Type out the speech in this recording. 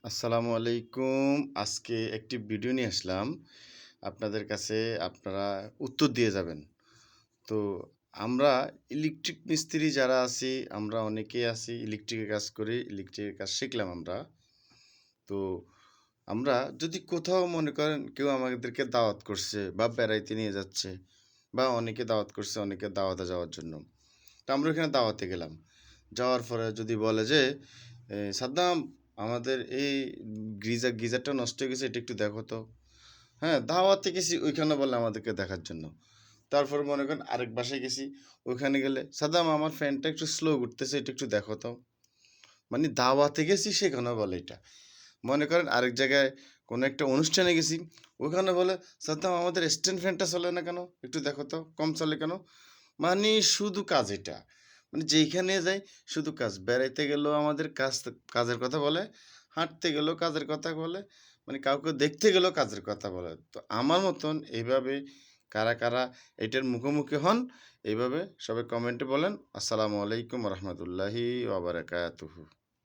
আসসালামু আলাইকুম। আজকে একটি ভিডিও নিয়ে আসলাম। আপনাদের কাছে আপনারা উত্তর দিয়ে যাবেন। তো আমরা ইলেকট্রিক মিস্ত্রি যারা আছি, আমরা অনেকেই আছি ইলেকট্রিকের কাজ করি, ইলেকট্রিকের কাজ শিখলাম আমরা। তো আমরা যদি কোথাও মনে করেন কেউ আমাদেরকে দাওয়াত করছে বা বেড়াইতে নিয়ে যাচ্ছে বা অনেকে দাওয়াত করছে, অনেকে দাওয়াতে যাওয়ার জন্য। তো আমরা ওখানে দাওয়াতে গেলাম। যাওয়ার পরে যদি বলে যে, "সাদ্দাম আমাদের এই গিজারটা নষ্ট হয়ে গেছে এটা একটু দেখো তো।" হ্যাঁ? দাওয়াতে গেছি ওইখানে বলে আমাদেরকে দেখার জন্য। তারপরে মনে করেন আরেক বাসায় গেছি, ওইখানে গেলে, "সাদ্দাম আমার ফ্যানটা একটু স্লো ঘুরতেছে এটা একটু দেখো তো।" মানে দাওয়াতে গেছি সেখানেও বলে এটা। মনে করেন আরেক জায়গায় কোনো একটা অনুষ্ঠানে গেছি, ওখানে বলে, "সাদ্দাম আমাদের স্ট্যান্ড ফ্যানটা চলে না কেন? একটু দেখো তো, কম চলে কেন?" মানে শুধু কাজ এটা। মানে যেইখানে যাই শুধু কাজ। বেড়াইতে গেলেও আমাদের কাজের কথা বলে, হাঁটতে গেলেও কাজের কথা বলে, মানে কাউকে দেখতে গেলেও কাজের কথা বলে। তো আমার মতন এইভাবে কারা এটার মুখোমুখি হন, এইভাবে সবাই কমেন্টে বলেন। আসসালামু আলাইকুম ওয়া রাহমাতুল্লাহি ওয়া বারাকাতুহু।